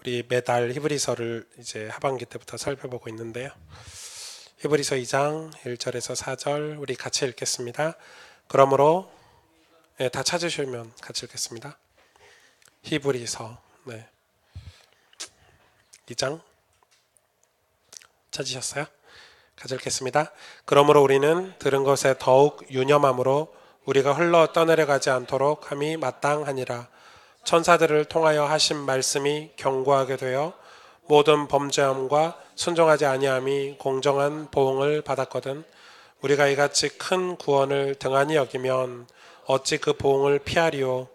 우리 매달 히브리서를 이제 하반기 때부터 살펴보고 있는데요. 히브리서 2장 1절에서 4절 우리 같이 읽겠습니다. 그러므로 다 찾으시면 같이 읽겠습니다. 히브리서 2장 찾으셨어요? 같이 읽겠습니다. 그러므로 우리는 들은 것에 더욱 유념함으로 우리가 흘러 떠내려가지 않도록 함이 마땅하니라. 천사들을 통하여 하신 말씀이 경고하게 되어 모든 범죄함과 순종하지 아니함이 공정한 보응을 받았거든. 우리가 이같이 큰 구원을 등한히 여기면 어찌 그 보응을 피하리요.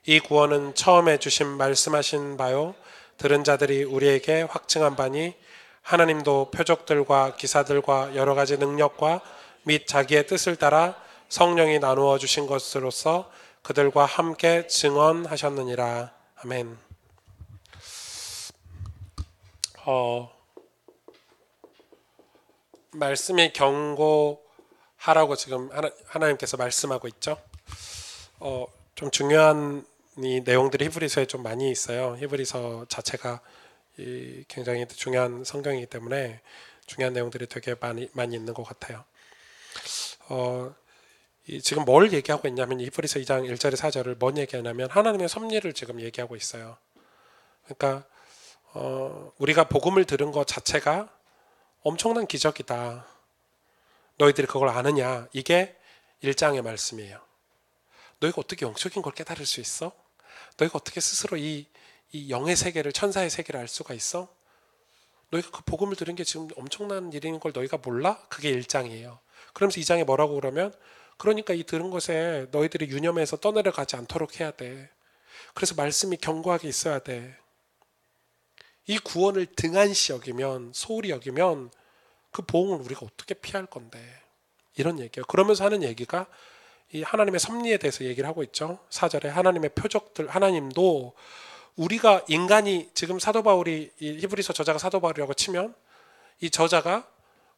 이 구원은 처음에 주신 말씀하신 바요 들은 자들이 우리에게 확증한 바니 하나님도 표적들과 기사들과 여러 가지 능력과 및 자기의 뜻을 따라 성령이 나누어 주신 것으로서 그들과 함께 증언하셨느니라. 아멘. 말씀이 경고하라고 지금 하나님께서 말씀하고 있죠. 좀 중요한 이 내용들이 히브리서에 좀 많이 있어요. 히브리서 자체가 굉장히 중요한 성경이기 때문에 중요한 내용들이 되게 많이 있는 것 같아요. 지금 뭘 얘기하고 있냐면 히브리서 2장 1절에 4절을 뭔 얘기하냐면 하나님의 섭리를 지금 얘기하고 있어요. 그러니까 우리가 복음을 들은 것 자체가 엄청난 기적이다. 너희들이 그걸 아느냐? 이게 1장의 말씀이에요. 너희가 어떻게 영적인 걸 깨달을 수 있어? 너희가 어떻게 스스로 이 영의 세계를, 천사의 세계를 알 수가 있어? 너희가 그 복음을 들은 게 지금 엄청난 일인 걸 너희가 몰라? 그게 1장이에요. 그러면서 2장에 뭐라고 그러면 그러니까 이 들은 것에 너희들이 유념해서 떠내려가지 않도록 해야 돼. 그래서 말씀이 견고하게 있어야 돼. 이 구원을 등한시 여기면, 소홀히 여기면 그 보응을 우리가 어떻게 피할 건데, 이런 얘기예요. 그러면서 하는 얘기가 이 하나님의 섭리에 대해서 얘기를 하고 있죠. 4절에 하나님의 표적들, 하나님도 우리가 인간이 지금 사도 바울이 이 히브리서 저자가 사도 바울이라고 치면 이 저자가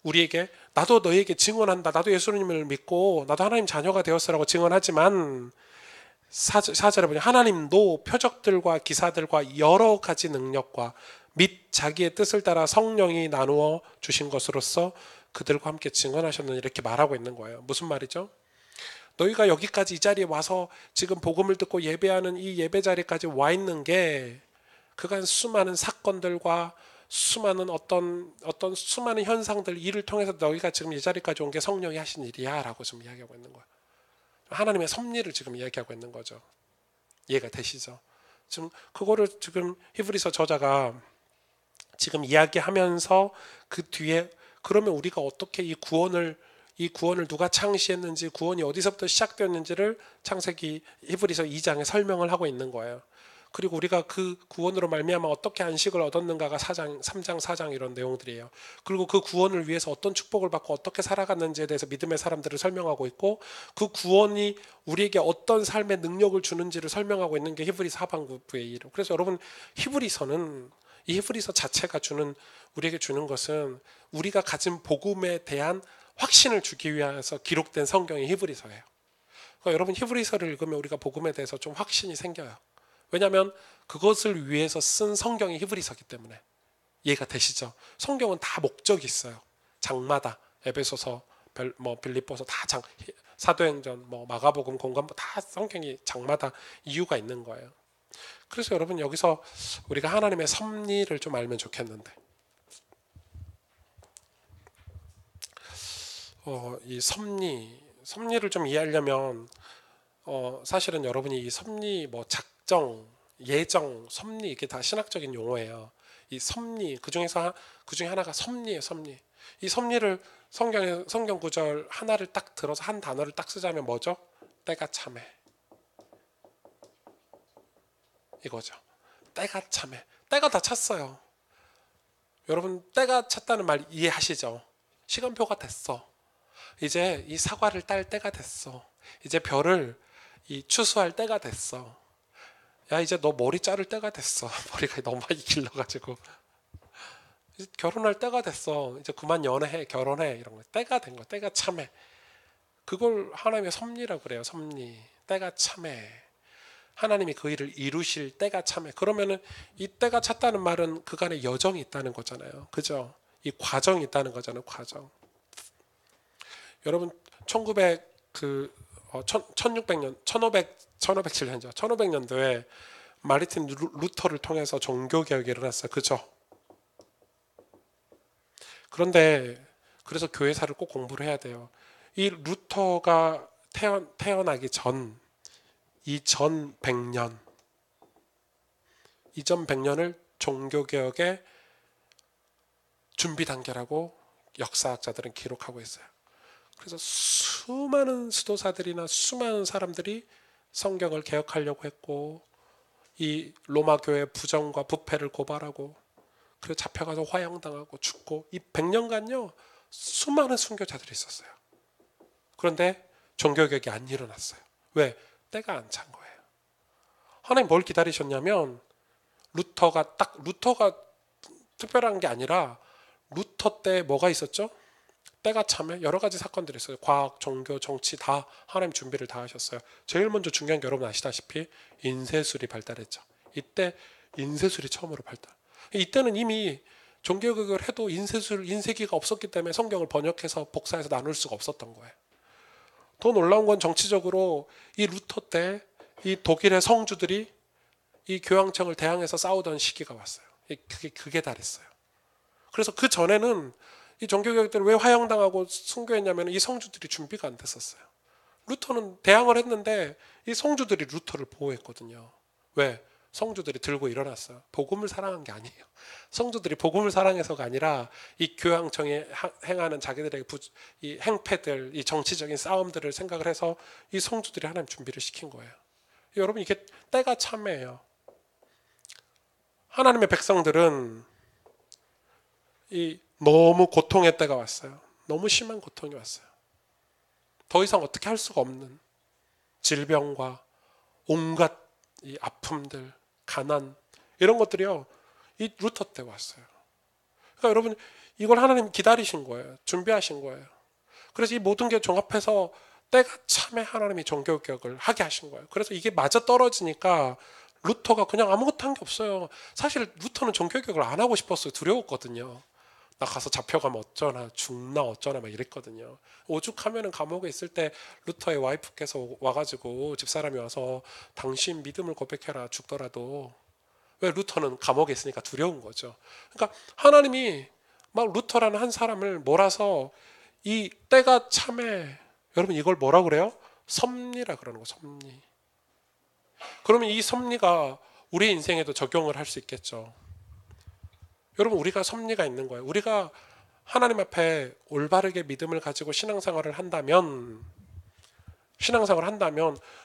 우리에게 나도 너희에게 증언한다. 나도 예수님을 믿고 나도 하나님 자녀가 되었으라고 증언하지만 4절에 보니 하나님도 표적들과 기사들과 여러 가지 능력과 및 자기의 뜻을 따라 성령이 나누어 주신 것으로서 그들과 함께 증언하셨느니 이렇게 말하고 있는 거예요. 무슨 말이죠? 너희가 여기까지 이 자리에 와서 지금 복음을 듣고 예배하는 이 예배 자리까지 와 있는 게 그간 수많은 사건들과 수많은 어떤 수많은 현상들 일을 통해서 너희가 지금 이 자리까지 온 게 성령이 하신 일이야 라고 지금 이야기하고 있는 거야. 하나님의 섭리를 지금 이야기하고 있는 거죠. 이해가 되시죠? 지금 그거를 지금 히브리서 저자가 지금 이야기하면서 그 뒤에 그러면 우리가 어떻게 이 구원을 누가 창시했는지 구원이 어디서부터 시작되었는지를 창세기 히브리서 2장에 설명을 하고 있는 거예요. 그리고 우리가 그 구원으로 말미암아 어떻게 안식을 얻었는가가 3장 4장 이런 내용들이에요. 그리고 그 구원을 위해서 어떤 축복을 받고 어떻게 살아갔는지에 대해서 믿음의 사람들을 설명하고 있고 그 구원이 우리에게 어떤 삶의 능력을 주는지를 설명하고 있는 게 히브리서 하반부의 일. 그래서 여러분 이 히브리서 자체가 우리에게 주는 것은 우리가 가진 복음에 대한 확신을 주기 위해서 기록된 성경이 히브리서예요. 그러니까 여러분 히브리서를 읽으면 우리가 복음에 대해서 좀 확신이 생겨요. 왜냐하면 그것을 위해서 쓴 성경이 히브리서이기 때문에. 이해가 되시죠? 성경은 다 목적이 있어요. 장마다 에베소서, 빌립보서 다 사도행전, 마가복음, 공관복 다 성경이 장마다 이유가 있는 거예요. 그래서 여러분 여기서 우리가 하나님의 섭리를 좀 알면 좋겠는데 이 섭리를 좀 이해하려면 사실은 여러분이 이 섭리 작정, 예정, 섭리 이게 다 신학적인 용어예요. 이 섭리 그 중에 하나가 섭리예요. 섭리. 이 섭리를 성경 구절 하나를 딱 들어서 한 단어를 딱 쓰자면 뭐죠? 때가 참해. 이거죠. 때가 참해. 때가 다 찼어요. 여러분 때가 찼다는 말 이해하시죠? 시간표가 됐어. 이제 이 사과를 딸 때가 됐어. 이제 별을 추수할 때가 됐어. 야 이제 너 머리 자를 때가 됐어. 머리가 너무 많이 길러가지고 이제 결혼할 때가 됐어. 이제 그만 연애해, 결혼해 이런 거. 때가 된 거, 때가 참해. 그걸 하나님의 섭리라고 그래요. 섭리. 때가 참해. 하나님이 그 일을 이루실 때가 참해. 그러면은 이 때가 찼다는 말은 그간의 여정이 있다는 거잖아요. 그죠? 이 과정이 있다는 거잖아요. 과정. 여러분 1900 1600년 1507년이죠. 1500년도에 마르틴 루터를 통해서 종교 개혁이 일어났어요. 그죠? 그런데 그래서 교회사를 꼭 공부를 해야 돼요. 이 루터가 태어나기 전 이전 100년 이전 100년을 종교 개혁의 준비 단계라고 역사학자들은 기록하고 있어요. 그래서 수많은 수도사들이나 수많은 사람들이 성경을 개혁하려고 했고 이 로마 교회 부정과 부패를 고발하고 그래서 잡혀가서 화형당하고 죽고 이 100년간요 수많은 순교자들이 있었어요. 그런데 종교개혁이 안 일어났어요. 왜? 때가 안 찬 거예요. 하나님 뭘 기다리셨냐면 루터가 특별한 게 아니라 루터 때 뭐가 있었죠? 때가 참에 여러 가지 사건들이 있어요. 과학, 종교, 정치 다 하나님 준비를 다 하셨어요. 제일 먼저 중요한 게 여러분 아시다시피 인쇄술이 발달했죠. 이때 인쇄술이 처음으로 발달. 이때는 이미 종교개혁을 해도 인쇄기가 없었기 때문에 성경을 번역해서 복사해서 나눌 수가 없었던 거예요. 더 놀라운 건 정치적으로 이 루터 때 이 독일의 성주들이 이 교황청을 대항해서 싸우던 시기가 왔어요. 그게 달했어요. 그래서 그 전에는 이 종교개혁들을 왜 화형당하고 순교했냐면 이 성주들이 준비가 안 됐었어요. 루터는 대항을 했는데 이 성주들이 루터를 보호했거든요. 왜? 성주들이 들고 일어났어요. 복음을 사랑한 게 아니에요. 성주들이 복음을 사랑해서가 아니라 이 교황청에 행하는 자기들의 이 행패들, 이 정치적인 싸움들을 생각을 해서 이 성주들이 하나님 준비를 시킨 거예요. 여러분 이게 때가 참해요. 하나님의 백성들은 이 너무 고통의 때가 왔어요. 너무 심한 고통이 왔어요. 더 이상 어떻게 할 수가 없는 질병과 온갖 이 아픔들, 가난 이런 것들이요. 이 루터 때 왔어요. 그러니까 여러분 이걸 하나님 기다리신 거예요. 준비하신 거예요. 그래서 이 모든 게 종합해서 때가 참에 하나님이 종교개혁을 하게 하신 거예요. 그래서 이게 맞아 떨어지니까 루터가 그냥 아무것도 한 게 없어요. 사실 루터는 종교개혁을 안 하고 싶었어요. 두려웠거든요. 나 가서 잡혀가면 어쩌나 죽나 어쩌나 막 이랬거든요. 오죽하면은 감옥에 있을 때 루터의 와이프께서 와가지고 집사람이 와서 당신 믿음을 고백해라 죽더라도 왜 루터는 감옥에 있으니까 두려운 거죠. 그러니까 하나님이 막 루터라는 한 사람을 몰아서 이 때가 참에 여러분 이걸 뭐라 그래요? 섭리라 그러는 거 섭리. 그러면 이 섭리가 우리 인생에도 적용을 할 수 있겠죠. 여러분 우리가 섭리가 있는 거예요. 우리가 하나님 앞에 올바르게 믿음을 가지고 신앙생활을 한다면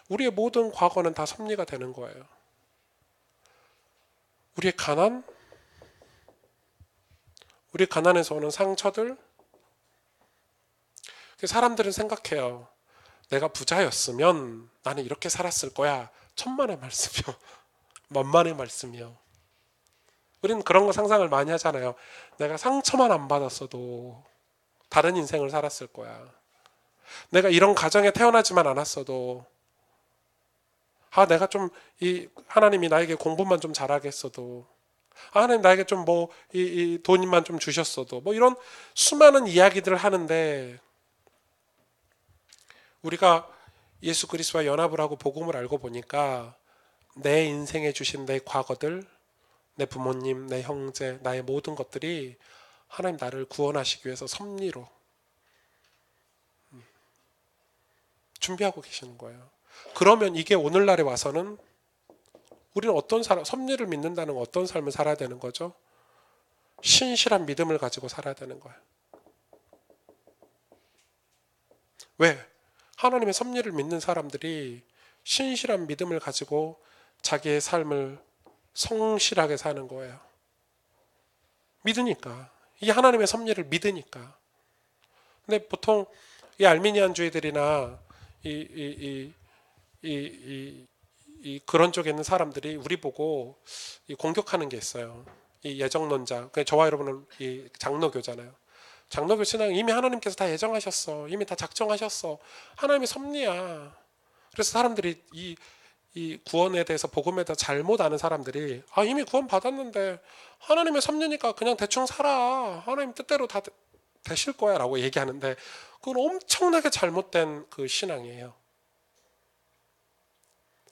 우리의 모든 과거는 다 섭리가 되는 거예요. 우리의 가난, 우리 가난에서 오는 상처들. 사람들은 생각해요. 내가 부자였으면 나는 이렇게 살았을 거야. 천만의 말씀이요. 만만의 말씀이요. 우리는 그런 거 상상을 많이 하잖아요. 내가 상처만 안 받았어도 다른 인생을 살았을 거야. 내가 이런 가정에 태어나지만 않았어도 내가 좀 하나님이 나에게 공부만 좀 잘하게 했어도 하나님 나에게 좀 이 돈만 좀 주셨어도 이런 수많은 이야기들을 하는데 우리가 예수 그리스도와 연합을 하고 복음을 알고 보니까 내 인생에 주신 내 과거들, 내 부모님, 내 형제, 나의 모든 것들이 하나님 나를 구원하시기 위해서 섭리로 준비하고 계시는 거예요. 그러면 이게 오늘날에 와서는 우리는 어떤 섭리를 믿는다는 건 어떤 삶을 살아야 되는 거죠? 신실한 믿음을 가지고 살아야 되는 거예요. 왜? 하나님의 섭리를 믿는 사람들이 신실한 믿음을 가지고 자기의 삶을 성실하게 사는 거예요. 믿으니까. 이 하나님의 섭리를 믿으니까. 근데 보통 이 알미니안주의들이나 그런 쪽에 있는 사람들이 우리 보고 공격하는 게 있어요. 이 예정론자. 저와 여러분은 이 장로교잖아요. 장로교 신앙 이미 하나님께서 다 예정하셨어. 이미 다 작정하셨어. 하나님의 섭리야. 그래서 사람들이 이 구원에 대해서 복음에 대해서 잘못 아는 사람들이 이미 구원 받았는데 하나님의 섭리니까 그냥 대충 살아. 하나님 뜻대로 다 되실 거야 라고 얘기하는데 그건 엄청나게 잘못된 그 신앙이에요.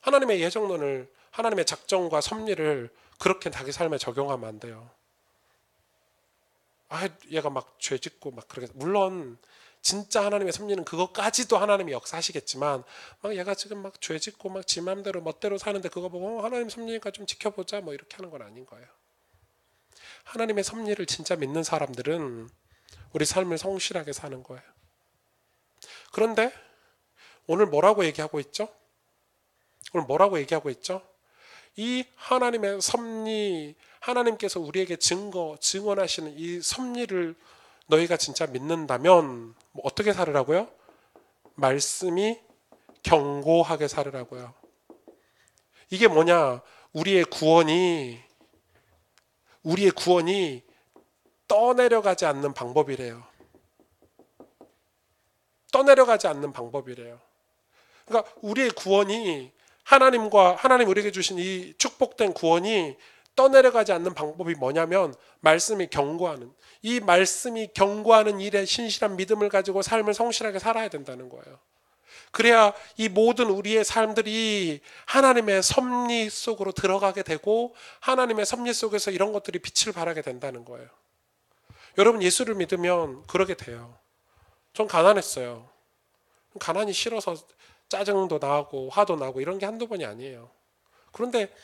하나님의 예정론을 하나님의 작정과 섭리를 그렇게 자기 삶에 적용하면 안 돼요. 얘가 막 죄 짓고 막 그러게. 물론 진짜 하나님의 섭리는 그것까지도 하나님이 역사하시겠지만 막 얘가 지금 막 죄 짓고 막 지 맘대로 멋대로 사는데 그거 보고 하나님 섭리니까 좀 지켜보자 뭐 이렇게 하는 건 아닌 거예요. 하나님의 섭리를 진짜 믿는 사람들은 우리 삶을 성실하게 사는 거예요. 그런데 오늘 뭐라고 얘기하고 있죠? 오늘 뭐라고 얘기하고 있죠? 이 하나님의 섭리, 하나님께서 우리에게 증언하시는 이 섭리를 너희가 진짜 믿는다면 어떻게 살으라고요? 말씀이 견고하게 살으라고요. 이게 뭐냐? 우리의 구원이 떠내려가지 않는 방법이래요. 떠내려가지 않는 방법이래요. 그러니까 우리의 구원이 하나님 우리에게 주신 이 축복된 구원이 떠내려가지 않는 방법이 뭐냐면 말씀이 견고하는, 이 말씀이 견고하는 일에 신실한 믿음을 가지고 삶을 성실하게 살아야 된다는 거예요. 그래야 이 모든 우리의 삶들이 하나님의 섭리 속으로 들어가게 되고 하나님의 섭리 속에서 이런 것들이 빛을 발하게 된다는 거예요. 여러분 예수를 믿으면 그러게 돼요. 전 가난했어요. 가난이 싫어서 짜증도 나고 화도 나고 이런 게 한두 번이 아니에요. 그런데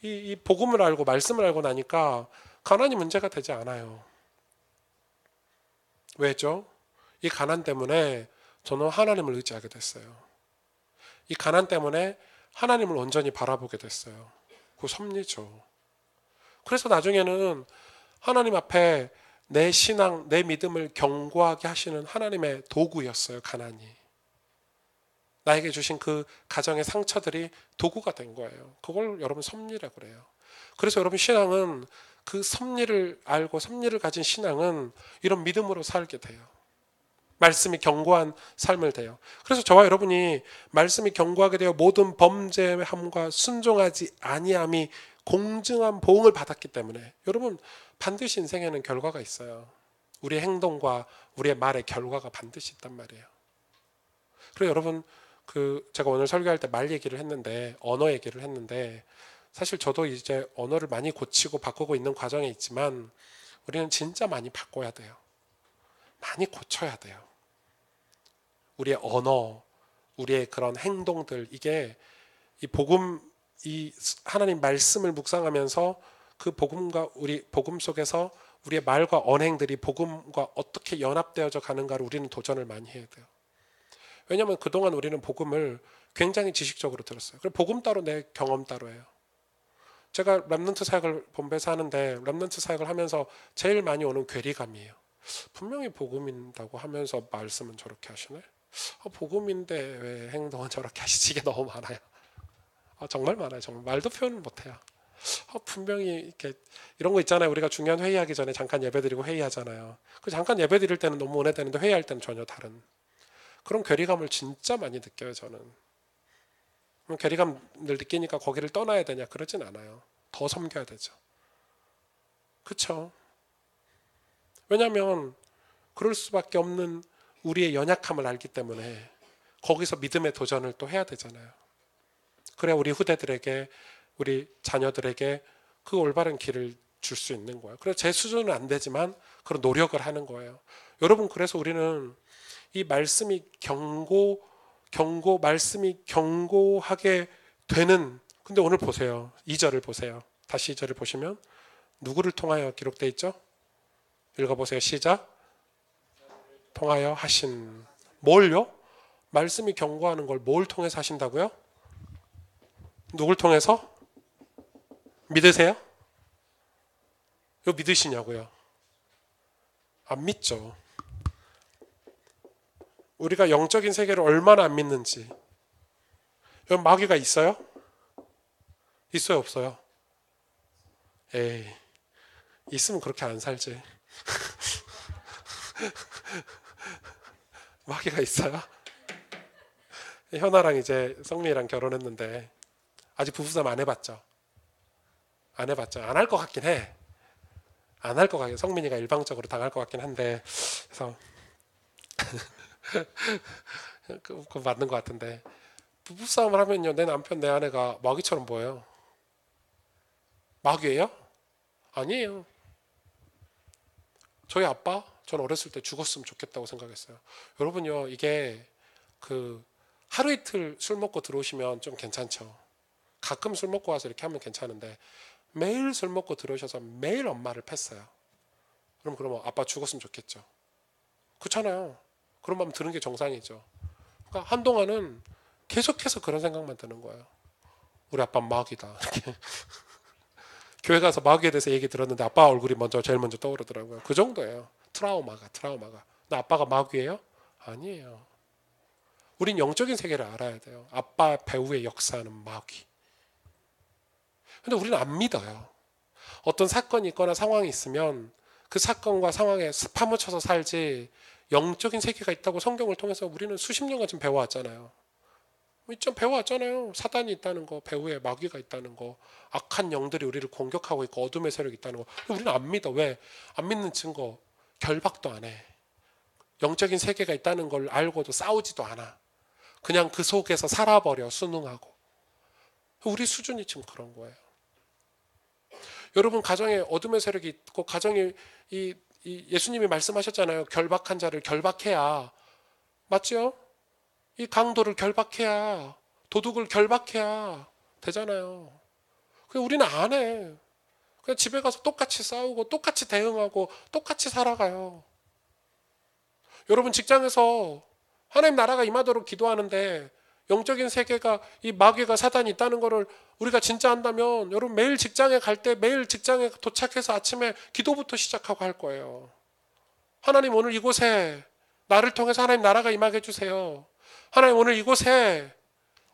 이 복음을 알고 말씀을 알고 나니까 가난이 문제가 되지 않아요. 왜죠? 이 가난 때문에 저는 하나님을 의지하게 됐어요. 이 가난 때문에 하나님을 온전히 바라보게 됐어요. 그 섭리죠. 그래서 나중에는 하나님 앞에 내 신앙, 내 믿음을 견고하게 하시는 하나님의 도구였어요. 가난이. 나에게 주신 그 가정의 상처들이 도구가 된 거예요. 그걸 여러분 섭리라고 그래요. 그래서 여러분 신앙은 그 섭리를 알고 섭리를 가진 신앙은 이런 믿음으로 살게 돼요. 말씀이 견고한 삶을 돼요. 그래서 저와 여러분이 말씀이 견고하게 되어 모든 범죄함과 순종하지 아니함이 공정한 보응을 받았기 때문에 여러분 반드시 인생에는 결과가 있어요. 우리의 행동과 우리의 말의 결과가 반드시 있단 말이에요. 그래서 여러분 제가 오늘 설교할 때 말 얘기를 했는데 언어 얘기를 했는데 사실 저도 이제 언어를 많이 고치고 바꾸고 있는 과정에 있지만 우리는 진짜 많이 바꿔야 돼요. 많이 고쳐야 돼요. 우리의 언어, 우리의 그런 행동들 이게 이 복음 이 하나님 말씀을 묵상하면서 그 복음과 우리 복음 속에서 우리의 말과 언행들이 복음과 어떻게 연합되어져 가는가를 우리는 도전을 많이 해야 돼요. 왜냐하면 그동안 우리는 복음을 굉장히 지식적으로 들었어요. 그리고 복음 따로 내 경험 따로예요. 제가 렘넌트 사역을 본부에서 하는데 렘넌트 사역을 하면서 제일 많이 오는 괴리감이에요. 분명히 복음인다고 하면서 말씀은 저렇게 하시네. 복음인데 왜 행동은 저렇게 하시지? 이게 너무 많아요. 정말 많아요. 정말 말도 표현을 못해요. 분명히 이렇게 이런 거 있잖아요. 우리가 중요한 회의하기 전에 잠깐 예배드리고 회의하잖아요. 그 잠깐 예배드릴 때는 너무 은혜되는데 회의할 때는 전혀 다른 그런 괴리감을 진짜 많이 느껴요. 저는 괴리감을 느끼니까 거기를 떠나야 되냐 그러진 않아요. 더 섬겨야 되죠. 그렇죠? 왜냐하면 그럴 수밖에 없는 우리의 연약함을 알기 때문에 거기서 믿음의 도전을 또 해야 되잖아요. 그래야 우리 후대들에게 우리 자녀들에게 그 올바른 길을 줄 수 있는 거예요. 그래서 제 수준은 안 되지만 그런 노력을 하는 거예요. 여러분 그래서 우리는 이 말씀이 말씀이 견고하게 되는 근데 오늘 보세요. 2절을 보세요. 다시 2절을 보시면 누구를 통하여 기록되어 있죠? 읽어보세요. 시작. 통하여 하신 뭘요? 말씀이 견고하는 걸 뭘 통해서 하신다고요? 누굴 통해서? 믿으세요? 이거 믿으시냐고요? 안 믿죠. 우리가 영적인 세계를 얼마나 안 믿는지. 여러분 마귀가 있어요? 있어요 없어요? 에이 있으면 그렇게 안 살지. 마귀가 있어요? 현아랑 이제 성미랑 결혼했는데 아직 부부싸움 안 해봤죠? 안 해봤죠? 안 할 것 같긴 해. 안 할 것 같긴 해. 성민이가 일방적으로 당할 것 같긴 한데, 그래서 그거 맞는 것 같은데, 부부싸움을 하면요, 내 남편 내 아내가 마귀처럼 보여요. 마귀예요? 아니에요. 저희 아빠, 전 어렸을 때 죽었으면 좋겠다고 생각했어요. 여러분요, 이게 그 하루 이틀 술 먹고 들어오시면 좀 괜찮죠. 가끔 술 먹고 와서 이렇게 하면 괜찮은데 매일 술 먹고 들어오셔서 매일 엄마를 팼어요. 그러면 아빠 죽었으면 좋겠죠. 그렇잖아요. 그런 마음 드는 게 정상이죠. 그러니까 한동안은 계속해서 그런 생각만 드는 거예요. 우리 아빠 마귀다. 이렇게. 교회 가서 마귀에 대해서 얘기 들었는데 아빠 얼굴이 제일 먼저 떠오르더라고요. 그 정도예요. 트라우마가. 근데 아빠가 마귀예요? 아니에요. 우린 영적인 세계를 알아야 돼요. 아빠 배후의 역사는 마귀. 근데 우리는 안 믿어요. 어떤 사건이 있거나 상황이 있으면 그 사건과 상황에 파묻혀서 살지, 영적인 세계가 있다고 성경을 통해서 우리는 수십 년간 지금 배워왔잖아요. 좀 배워왔잖아요. 사단이 있다는 거, 배후에 마귀가 있다는 거, 악한 영들이 우리를 공격하고 있고 어둠의 세력이 있다는 거. 우리는 안 믿어. 왜? 안 믿는 증거, 결박도 안 해. 영적인 세계가 있다는 걸 알고도 싸우지도 않아. 그냥 그 속에서 살아버려, 순응하고. 우리 수준이 지금 그런 거예요. 여러분, 가정에 어둠의 세력이 있고 가정에 이 예수님이 말씀하셨잖아요. 결박한 자를 결박해야, 맞죠? 이 강도를 결박해야, 도둑을 결박해야 되잖아요. 그냥 우리는 안 해. 그냥 집에 가서 똑같이 싸우고 똑같이 대응하고 똑같이 살아가요. 여러분, 직장에서 하나님 나라가 임하도록 기도하는데 영적인 세계가, 이 마귀가 사단이 있다는 것을 우리가 진짜 한다면 여러분, 매일 직장에 갈 때 매일 직장에 도착해서 아침에 기도부터 시작하고 할 거예요. 하나님, 오늘 이곳에 나를 통해서 하나님 나라가 임하게 해주세요. 하나님, 오늘 이곳에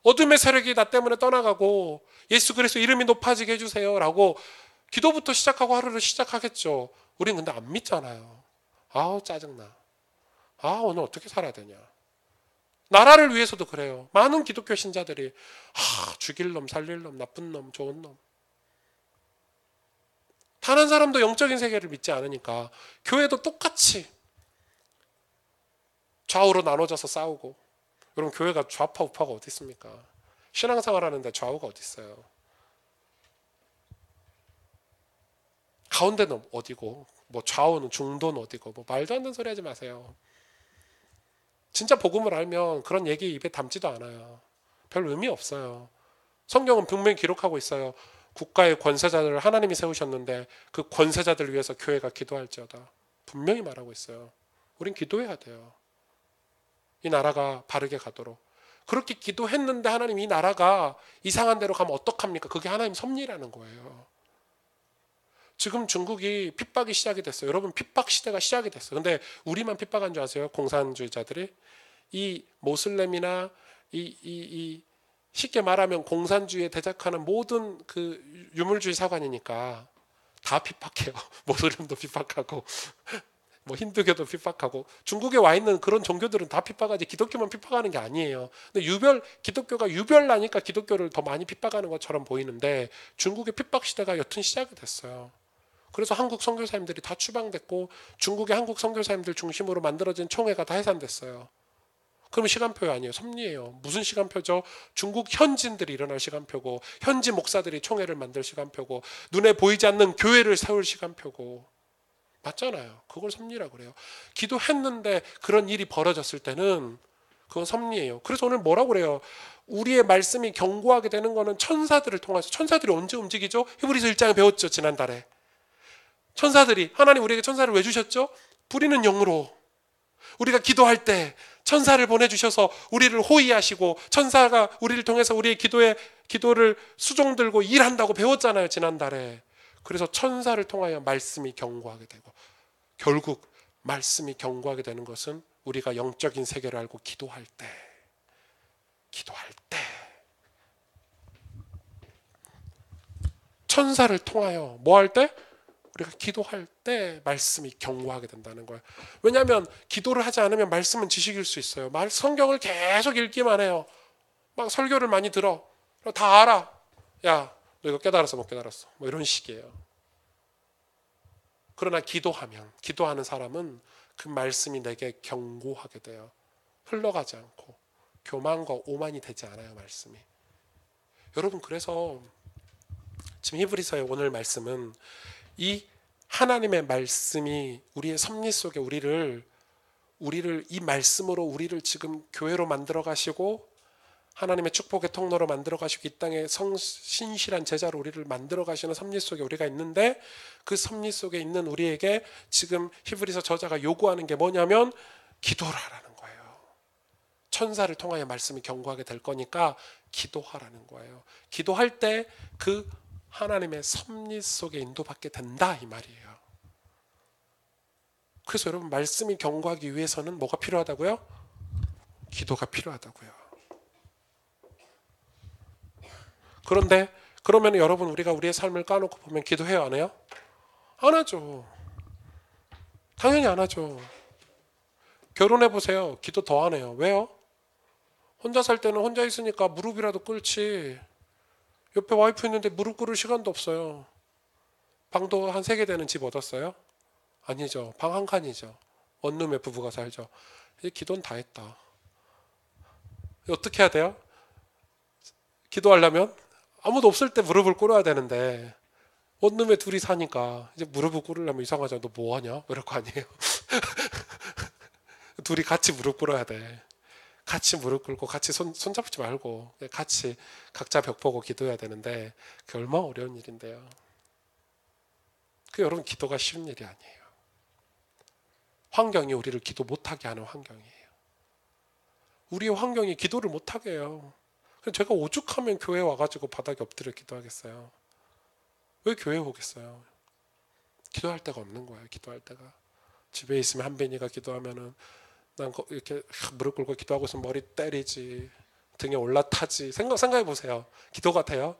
어둠의 세력이 나 때문에 떠나가고 예수 그리스도 이름이 높아지게 해주세요 라고 기도부터 시작하고 하루를 시작하겠죠. 우린 근데 안 믿잖아요. 아우, 짜증나. 오늘 어떻게 살아야 되냐. 나라를 위해서도 그래요. 많은 기독교 신자들이 죽일 놈, 살릴 놈, 나쁜 놈, 좋은 놈. 단 한 사람도 영적인 세계를 믿지 않으니까 교회도 똑같이 좌우로 나눠져서 싸우고. 여러분, 교회가 좌파 우파가 어디 있습니까? 신앙생활 하는데 좌우가 어디 있어요? 가운데는 어디고, 좌우는 중도는 어디고, 말도 안 되는 소리 하지 마세요. 진짜 복음을 알면 그런 얘기 입에 담지도 않아요. 별 의미 없어요. 성경은 분명히 기록하고 있어요. 국가의 권세자들을 하나님이 세우셨는데 그 권세자들을 위해서 교회가 기도할지어다. 분명히 말하고 있어요. 우린 기도해야 돼요. 이 나라가 바르게 가도록. 그렇게 기도했는데 하나님, 이 나라가 이상한 데로 가면 어떡합니까? 그게 하나님 섭리라는 거예요. 지금 중국이 핍박이 시작이 됐어요. 여러분, 핍박 시대가 시작이 됐어요. 근데 우리만 핍박한 줄 아세요? 공산주의자들이. 이 모슬렘이나 이 쉽게 말하면 공산주의에 대적하는 모든 그 유물주의 사관이니까 다 핍박해요. 모슬렘도 핍박하고 힌두교도 핍박하고. 중국에 와 있는 그런 종교들은 다 핍박하지 기독교만 핍박하는 게 아니에요. 근데 기독교가 유별나니까 기독교를 더 많이 핍박하는 것처럼 보이는데 중국의 핍박 시대가 여튼 시작이 됐어요. 그래서 한국 선교사님들이 다 추방됐고 중국의 한국 선교사님들 중심으로 만들어진 총회가 다 해산됐어요. 그러면 시간표 아니에요. 섭리예요. 무슨 시간표죠? 중국 현지인들이 일어날 시간표고, 현지 목사들이 총회를 만들 시간표고, 눈에 보이지 않는 교회를 세울 시간표고. 맞잖아요. 그걸 섭리라고 그래요. 기도했는데 그런 일이 벌어졌을 때는 그건 섭리예요. 그래서 오늘 뭐라고 그래요? 우리의 말씀이 견고하게 되는 거는 천사들을 통해서. 천사들이 언제 움직이죠? 히브리서 1장에 배웠죠, 지난달에. 천사들이, 하나님 우리에게 천사를 왜 주셨죠? 부리는 영으로. 우리가 기도할 때 천사를 보내주셔서 우리를 호위하시고, 천사가 우리를 통해서 우리의 기도를 수종 들고 일한다고 배웠잖아요, 지난달에. 그래서 천사를 통하여 말씀이 견고하게 되고, 결국 말씀이 견고하게 되는 것은 우리가 영적인 세계를 알고 기도할 때 천사를 통하여 뭐 할 때? 우리가 기도할 때 말씀이 견고하게 된다는 거예요. 왜냐하면 기도를 하지 않으면 말씀은 지식일 수 있어요. 성경을 계속 읽기만 해요. 막 설교를 많이 들어. 다 알아. 야, 너 이거 깨달았어 못 깨달았어? 뭐 이런 식이에요. 그러나 기도하는 사람은 그 말씀이 내게 견고하게 돼요. 흘러가지 않고 교만과 오만이 되지 않아요, 말씀이. 여러분, 그래서 지금 히브리서의 오늘 말씀은 이 하나님의 말씀이 우리의 섭리 속에 우리를 이 말씀으로 우리를 지금 교회로 만들어 가시고 하나님의 축복의 통로로 만들어 가시고 이 땅에 신실한 제자로 우리를 만들어 가시는 섭리 속에 우리가 있는데, 그 섭리 속에 있는 우리에게 지금 히브리서 저자가 요구하는 게 뭐냐면 기도를 하라는 거예요. 천사를 통하여 말씀이 견고하게 될 거니까 기도하라는 거예요. 기도할 때 그 하나님의 섭리 속에 인도받게 된다, 이 말이에요. 그래서 여러분, 말씀이 견고하기 위해서는 뭐가 필요하다고요? 기도가 필요하다고요. 그런데 그러면 여러분, 우리가 우리의 삶을 까놓고 보면 기도해요, 안 해요? 안 하죠. 당연히 안 하죠. 결혼해 보세요. 기도 더 안 해요. 왜요? 혼자 살 때는 혼자 있으니까 무릎이라도 꿇지. 옆에 와이프 있는데 무릎 꿇을 시간도 없어요. 방도 한 3개 되는 집 얻었어요? 아니죠. 방 한 칸이죠. 원룸에 부부가 살죠. 이제 기도는 다 했다. 어떻게 해야 돼요? 기도하려면 아무도 없을 때 무릎을 꿇어야 되는데 원룸에 둘이 사니까 이제 무릎을 꿇으려면 이상하잖아. 너 뭐하냐? 이럴 거 아니에요. 둘이 같이 무릎 꿇어야 돼. 같이 무릎 꿇고 같이 손잡지 말고 같이 각자 벽 보고 기도해야 되는데 그게 얼마나 어려운 일인데요. 그 여러분, 기도가 쉬운 일이 아니에요. 환경이 우리를 기도 못하게 하는 환경이에요. 우리의 환경이 기도를 못하게 해요. 제가 오죽하면 교회 와가지고 바닥에 엎드려 기도하겠어요. 왜 교회에 오겠어요? 기도할 데가 없는 거예요. 기도할 데가. 집에 있으면 한빈이가 기도하면은 난 이렇게 무릎 꿇고 기도하고 있으면 머리 때리지, 등에 올라타지. 생각해 보세요. 기도 같아요?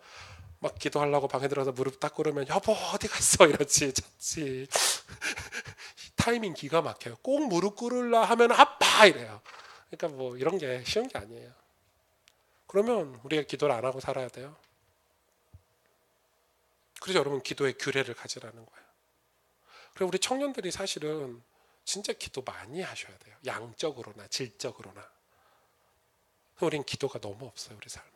막 기도하려고 방에 들어서 무릎 딱 꿇으면 여보 어디 갔어 이러지, 잤지. 타이밍 기가 막혀요. 꼭 무릎 꿇으려 하면 아빠 이래요. 그러니까 뭐 이런 게 쉬운 게 아니에요. 그러면 우리가 기도를 안 하고 살아야 돼요. 그래서 여러분, 기도의 규례를 가지라는 거예요. 그리고 우리 청년들이 사실은 진짜 기도 많이 하셔야 돼요. 양적으로나 질적으로나. 우린 기도가 너무 없어요, 우리 삶에.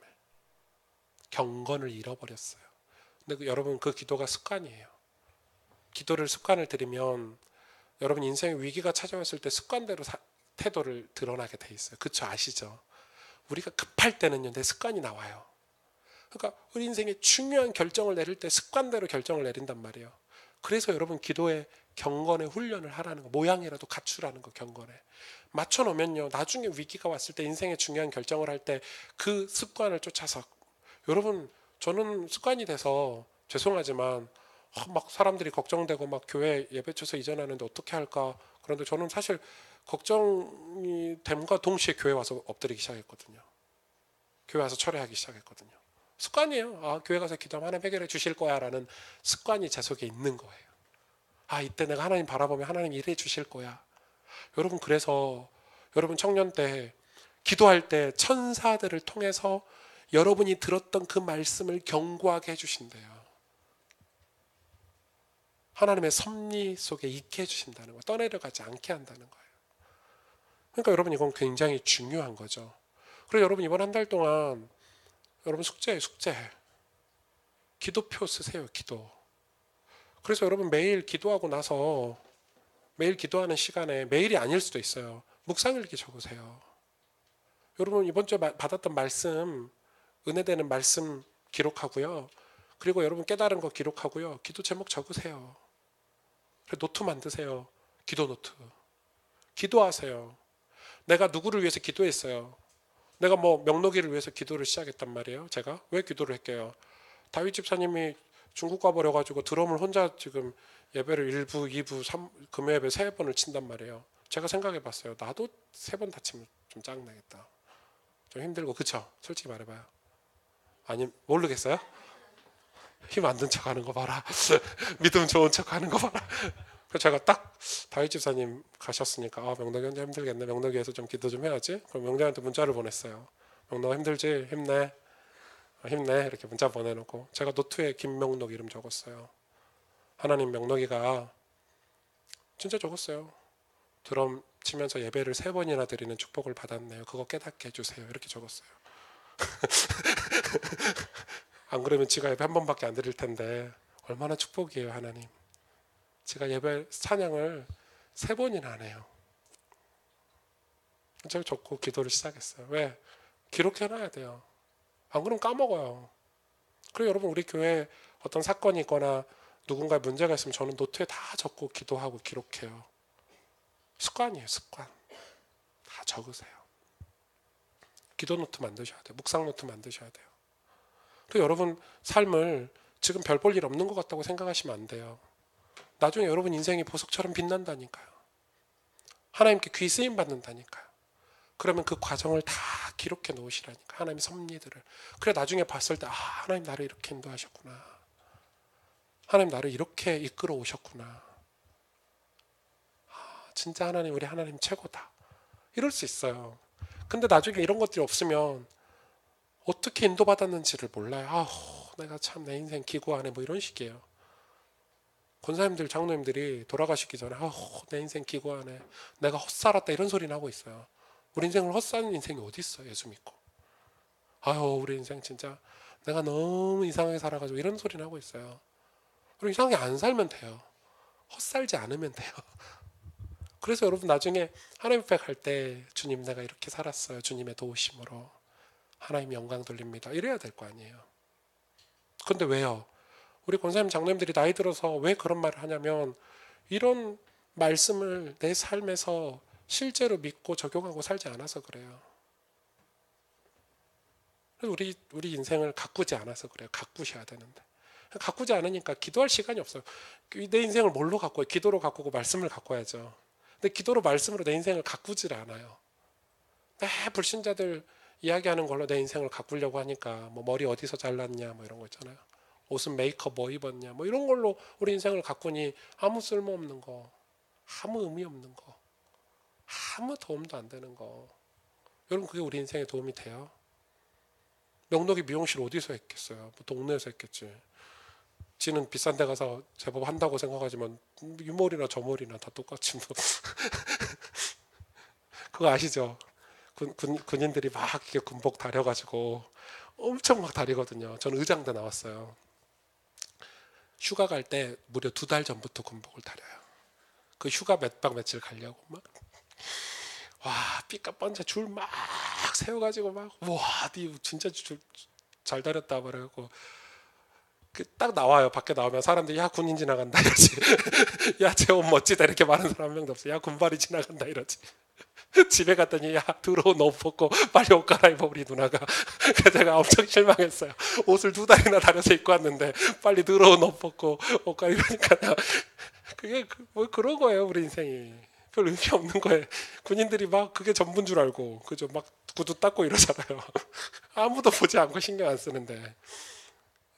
경건을 잃어버렸어요. 근데 여러분, 그 기도가 습관이에요. 기도를 습관을 들이면 여러분 인생에 위기가 찾아왔을 때 습관대로 태도를 드러나게 돼 있어요. 그쵸? 아시죠? 우리가 급할 때는요, 내 습관이 나와요. 그러니까 우리 인생에 중요한 결정을 내릴 때 습관대로 결정을 내린단 말이에요. 그래서 여러분, 기도에 경건의 훈련을 하라는 거, 모양이라도 갖추라는 거, 경건에 맞춰놓으면요, 나중에 위기가 왔을 때 인생의 중요한 결정을 할 때 그 습관을 쫓아서. 여러분, 저는 습관이 돼서 죄송하지만 막 사람들이 걱정되고 막 교회 예배처소 이전하는데 어떻게 할까. 그런데 저는 사실 걱정이 됨과 동시에 교회 와서 엎드리기 시작했거든요. 교회 와서 철회하기 시작했거든요. 습관이에요. 아, 교회 가서 기도하면 하나님 해결해 주실 거야 라는 습관이 제 속에 있는 거예요. 아, 이때 내가 하나님 바라보면 하나님 일해 주실 거야. 여러분, 그래서 여러분 청년 때 기도할 때 천사들을 통해서 여러분이 들었던 그 말씀을 견고하게 해주신대요. 하나님의 섭리 속에 있게 해주신다는 거예요. 떠내려가지 않게 한다는 거예요. 그러니까 여러분, 이건 굉장히 중요한 거죠. 그리고 여러분, 이번 한 달 동안 여러분 숙제예요, 숙제. 기도표 쓰세요, 기도. 그래서 여러분, 매일 기도하고 나서 매일 기도하는 시간에, 매일이 아닐 수도 있어요, 묵상일기 적으세요. 여러분, 이번 주에 받았던 말씀, 은혜되는 말씀 기록하고요. 그리고 여러분 깨달은 거 기록하고요. 기도 제목 적으세요. 노트 만드세요. 기도 노트. 기도하세요. 내가 누구를 위해서 기도했어요. 내가 뭐 명록이를 위해서 기도를 시작했단 말이에요. 제가 왜 기도를 했게요? 다윗 집사님이 중국 가버려가지고 드럼을 혼자 지금 예배를 1부, 2부, 3, 금요예배 3번을 친단 말이에요. 제가 생각해봤어요. 나도 3번 다치면 좀 짜증나겠다. 좀 힘들고, 그쵸? 솔직히 말해봐요. 아니, 모르겠어요? 힘 안 든 척 하는 거 봐라. 믿음 좋은 척 하는 거 봐라. 그래서 제가 딱 다윗 집사님 가셨으니까, 아, 명덕이 혼자 힘들겠네. 명덕이에서 좀 기도 좀 해야지. 그럼 명덕이한테 문자를 보냈어요. 명덕아 힘들지? 힘내. 힘내 이렇게 문자 보내놓고 제가 노트에 김명록 이름 적었어요. 하나님 명록이가 진짜 적었어요. 드럼 치면서 예배를 3번이나 드리는 축복을 받았네요. 그거 깨닫게 해주세요. 이렇게 적었어요. 안 그러면 지가 예배 한 번밖에 안 드릴 텐데 얼마나 축복이에요. 하나님, 제가 예배 찬양을 3번이나 하네요. 제가 적고 기도를 시작했어요. 왜? 기록해놔야 돼요. 안 그러면 까먹어요. 그리고 여러분, 우리 교회에 어떤 사건이 있거나 누군가의 문제가 있으면 저는 노트에 다 적고 기도하고 기록해요. 습관이에요. 습관. 다 적으세요. 기도 노트 만드셔야 돼요. 묵상 노트 만드셔야 돼요. 그리고 여러분 삶을 지금 별 볼 일 없는 것 같다고 생각하시면 안 돼요. 나중에 여러분 인생이 보석처럼 빛난다니까요. 하나님께 귀 쓰임 받는다니까요. 그러면 그 과정을 다 기록해 놓으시라니까, 하나님의 섭리들을. 그래 나중에 봤을 때 하나님 나를 이렇게 인도하셨구나, 하나님 나를 이렇게 이끌어 오셨구나, 진짜 하나님, 우리 하나님 최고다, 이럴 수 있어요. 근데 나중에 이런 것들이 없으면 어떻게 인도받았는지를 몰라요. 내가 참 내 인생 기구하네, 뭐 이런 식이에요. 권사님들, 장로님들이 돌아가시기 전에 내 인생 기구하네, 내가 헛살았다, 이런 소리는 하고 있어요. 우리 인생을 헛사는 인생이 어디 있어? 예수 믿고. 우리 인생 진짜 내가 너무 이상하게 살아가지고, 이런 소리는 하고 있어요. 그리고 이상하게 안 살면 돼요. 헛살지 않으면 돼요. 그래서 여러분 나중에 하나님 앞에 갈 때, 주님 내가 이렇게 살았어요, 주님의 도우심으로 하나님 영광 돌립니다, 이래야 될 거 아니에요. 근데 왜요? 우리 권사님, 장로님들이 나이 들어서 왜 그런 말을 하냐면, 이런 말씀을 내 삶에서 실제로 믿고 적용하고 살지 않아서 그래요. 우리 인생을 가꾸지 않아서 그래요. 가꾸셔야 되는데 가꾸지 않으니까 기도할 시간이 없어요. 내 인생을 뭘로 가꿔요? 기도로 가꾸고 말씀을 가꿔야죠. 근데 기도로 말씀으로 내 인생을 가꾸질 않아요. 불신자들 이야기하는 걸로 내 인생을 가꾸려고 하니까, 뭐 머리 어디서 잘랐냐, 뭐 이런 거 있잖아요. 옷은 메이크업 뭐 입었냐, 뭐 이런 걸로 우리 인생을 가꾸니 아무 쓸모없는 거, 아무 의미 없는 거, 아무 도움도 안 되는 거. 여러분, 그게 우리 인생에 도움이 돼요? 명록이 미용실 어디서 했겠어요? 뭐 동네에서 했겠지. 지는 비싼 데 가서 제법 한다고 생각하지만 이 머리나 저 머리나 다 똑같이 뭐. 그거 아시죠? 군인들이 막 이렇게 군복 다려가지고 엄청 막 다리거든요. 저는 의장대 나왔어요. 휴가 갈 때 무려 2달 전부터 군복을 다려요. 그 휴가 몇 박 며칠 가려고 막, 삐까뻔쩍 줄 막 세워가지고 막, 니 진짜 줄 잘 다렸다 말해갖고, 딱 나와요. 밖에 나오면 사람들이 야 군인 지나간다 이러지. 야 제 옷 멋지다 이렇게 말하는 사람 한 명도 없어. 야 군발이 지나간다 이러지. 집에 갔더니 야 들어온 옷 벗고 빨리 옷 갈아입어 우리 누나가. 그래서 제가 엄청 실망했어요. 옷을 2달이나 다려서 입고 왔는데 빨리 들어온 옷 벗고 옷 갈아입으니까. 그게 뭐 그런 거예요. 우리 인생이 별 의미 없는 거예요. 군인들이 막 그게 전부인 줄 알고 그죠, 막 구두 닦고 이러잖아요. 아무도 보지 않고 신경 안 쓰는데,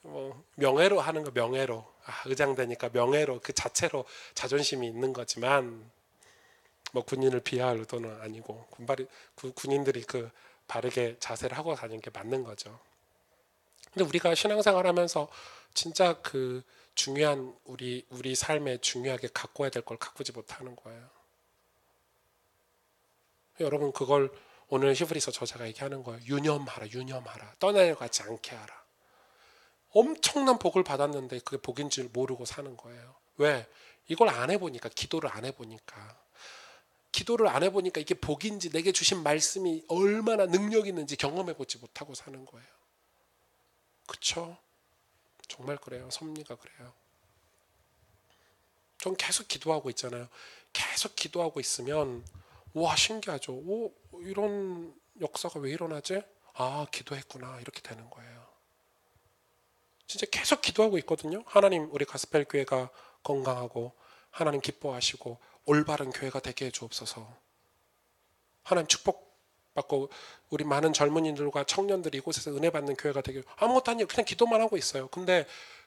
뭐 명예로 하는 거, 명예로, 의장되니까 명예로, 그 자체로 자존심이 있는 거지만, 뭐 군인을 비하할 의도는 아니고, 군인들이 그 바르게 자세를 하고 다니는 게 맞는 거죠. 근데 우리가 신앙생활하면서 진짜 그 중요한 우리 삶에 중요하게 가꿔야 될 걸 가꾸지 못하는 거예요. 여러분, 그걸 오늘 히브리서 저자가 얘기하는 거예요. 유념하라, 유념하라. 떠나려가지 않게 하라. 엄청난 복을 받았는데 그게 복인 줄 모르고 사는 거예요. 왜? 이걸 안 해보니까, 기도를 안 해보니까 이게 복인지, 내게 주신 말씀이 얼마나 능력 있는지 경험해보지 못하고 사는 거예요. 그쵸? 정말 그래요. 섭리가 그래요. 전 계속 기도하고 있잖아요. 계속 기도하고 있으면 신기하죠. 이런 역사가 왜 일어나지? 기도했구나, 이렇게 되는 거예요. 진짜 계속 기도하고 있거든요. 하나님, 우리 가스펠 교회가 건강하고 하나님 기뻐하시고 올바른 교회가 되게 해주옵소서. 하나님 축복받고 우리 많은 젊은이들과 청년들이 이곳에서 은혜 받는 교회가 되게, 아무것도 아니에요. 그냥 기도만 하고 있어요. 근데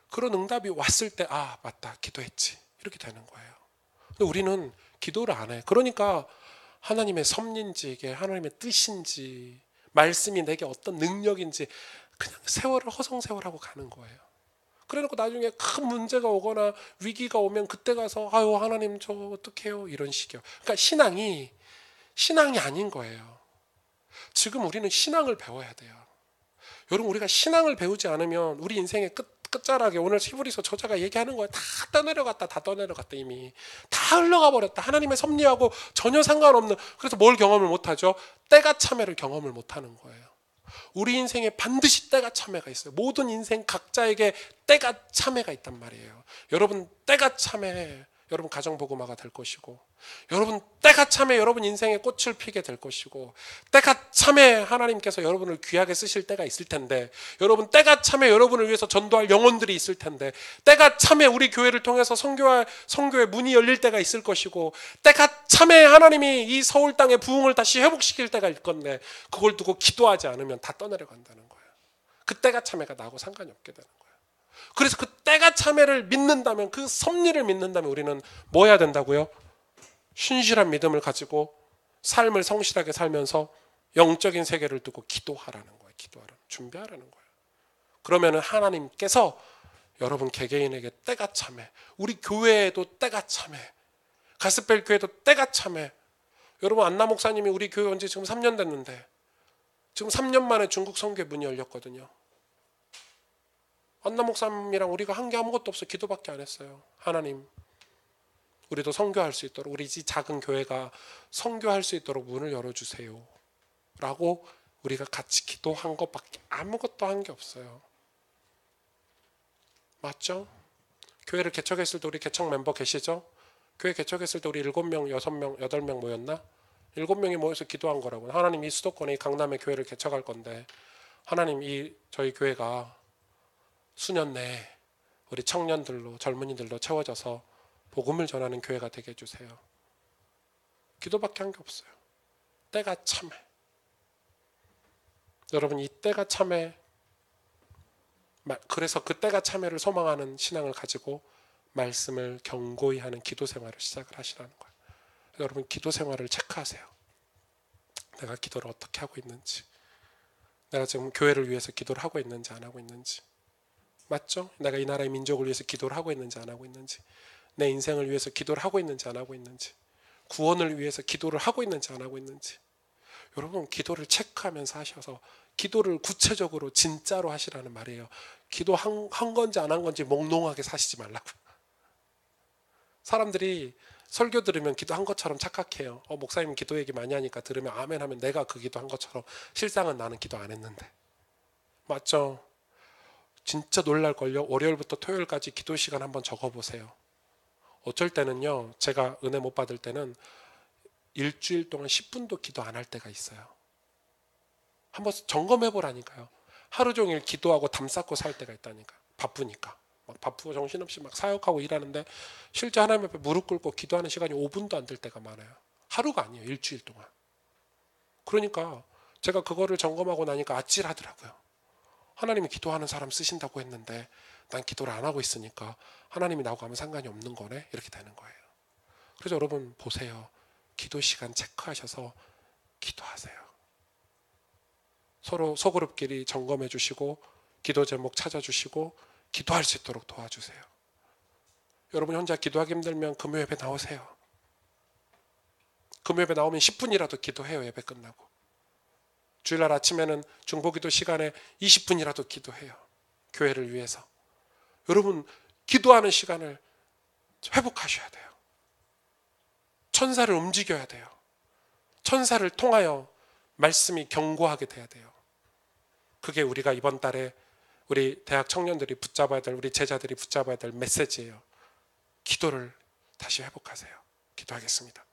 그런 응답이 왔을 때 맞다, 기도했지, 이렇게 되는 거예요. 근데 우리는 기도를 안 해요. 그러니까 하나님의 섭리인지, 이게 하나님의 뜻인지, 말씀이 내게 어떤 능력인지 그냥 세월을 허송세월하고 가는 거예요. 그래놓고 나중에 큰 문제가 오거나 위기가 오면 그때 가서 아유 하나님 저 어떡해요 이런 식이요. 그러니까 신앙이 아닌 거예요. 지금 우리는 신앙을 배워야 돼요. 여러분 우리가 신앙을 배우지 않으면 우리 인생의 끝자락에 오늘 히브리서 저자가 얘기하는 거야. 다 떠내려갔다 이미. 다 흘러가 버렸다. 하나님의 섭리하고 전혀 상관없는. 그래서 뭘 경험을 못하죠? 때가 참회를 경험을 못하는 거예요. 우리 인생에 반드시 때가 참회가 있어요. 모든 인생 각자에게 때가 참회가 있단 말이에요. 여러분 때가 참회 여러분 가정복음화가 될 것이고, 여러분 때가 참에 여러분 인생에 꽃을 피게 될 것이고, 때가 참에 하나님께서 여러분을 귀하게 쓰실 때가 있을 텐데, 여러분 때가 참에 여러분을 위해서 전도할 영혼들이 있을 텐데, 때가 참에 우리 교회를 통해서 선교의 문이 열릴 때가 있을 것이고, 때가 참에 하나님이 이 서울 땅의 부흥을 다시 회복시킬 때가 있을 건데, 그걸 두고 기도하지 않으면 다 떠내려간다는 거예요. 그 때가 참에가 나하고 상관이 없게 되는 거예요. 그래서 그 때가 참회를 믿는다면, 그 섭리를 믿는다면 우리는 뭐 해야 된다고요? 신실한 믿음을 가지고 삶을 성실하게 살면서 영적인 세계를 두고 기도하라는 거예요. 준비하라는 거예요. 그러면 하나님께서 여러분 개개인에게 때가 참회, 우리 교회에도 때가 참회, 가스펠 교회도 때가 참회. 여러분 안나 목사님이 우리 교회 온 지 지금 3년 됐는데 지금 3년 만에 중국 선교회 문이 열렸거든요. 안나 목사님이랑 우리가 한 게 아무것도 없어. 기도밖에 안 했어요. 하나님 우리도 선교할 수 있도록, 우리 이 작은 교회가 선교할 수 있도록 문을 열어주세요 라고 우리가 같이 기도한 것밖에 아무것도 한 게 없어요. 맞죠? 교회를 개척했을 때 우리 개척 멤버 계시죠? 교회 개척했을 때 우리 7명, 6명, 8명 모였나? 7명이 모여서 기도한 거라고. 하나님 이 수도권에 강남에 교회를 개척할 건데 하나님 이 저희 교회가 수년 내에 우리 청년들로 젊은이들로 채워져서 복음을 전하는 교회가 되게 해주세요. 기도밖에 한 게 없어요. 때가 참해. 여러분 이 때가 참해. 그래서 그 때가 참해를 소망하는 신앙을 가지고 말씀을 견고히 하는 기도 생활을 시작을 하시라는 거예요. 여러분 기도 생활을 체크하세요. 내가 기도를 어떻게 하고 있는지, 내가 지금 교회를 위해서 기도를 하고 있는지 안 하고 있는지, 맞죠? 내가 이 나라의 민족을 위해서 기도를 하고 있는지 안 하고 있는지, 내 인생을 위해서 기도를 하고 있는지 안 하고 있는지, 구원을 위해서 기도를 하고 있는지 안 하고 있는지. 여러분 기도를 체크하면서 하셔서 기도를 구체적으로 진짜로 하시라는 말이에요. 기도 한 건지 안 한 건지 몽롱하게 사시지 말라고. 사람들이 설교 들으면 기도한 것처럼 착각해요. 목사님 기도 얘기 많이 하니까 들으면 아멘 하면 내가 그 기도한 것처럼, 실상은 나는 기도 안 했는데. 맞죠? 진짜 놀랄걸요. 월요일부터 토요일까지 기도 시간 한번 적어보세요. 어쩔 때는요, 제가 은혜 못 받을 때는 일주일 동안 10분도 기도 안 할 때가 있어요. 한번 점검해보라니까요. 하루 종일 기도하고 담 쌓고 살 때가 있다니까. 바쁘니까. 막 바쁘고 정신없이 막 사역하고 일하는데 실제 하나님 앞에 무릎 꿇고 기도하는 시간이 5분도 안 될 때가 많아요. 하루가 아니에요. 일주일 동안. 그러니까 제가 그거를 점검하고 나니까 아찔하더라고요. 하나님이 기도하는 사람 쓰신다고 했는데 난 기도를 안 하고 있으니까 하나님이 나하고 아무 상관이 없는 거네? 이렇게 되는 거예요. 그래서 여러분 보세요. 기도 시간 체크하셔서 기도하세요. 서로 소그룹끼리 점검해 주시고 기도 제목 찾아주시고 기도할 수 있도록 도와주세요. 여러분 혼자 기도하기 힘들면 금요 예배 나오세요. 금요 예배 나오면 10분이라도 기도해요. 예배 끝나고. 주일날 아침에는 중보기도 시간에 20분이라도 기도해요. 교회를 위해서. 여러분 기도하는 시간을 회복하셔야 돼요. 천사를 움직여야 돼요. 천사를 통하여 말씀이 견고하게 돼야 돼요. 그게 우리가 이번 달에 우리 대학 청년들이 붙잡아야 될, 우리 제자들이 붙잡아야 될 메시지예요. 기도를 다시 회복하세요. 기도하겠습니다.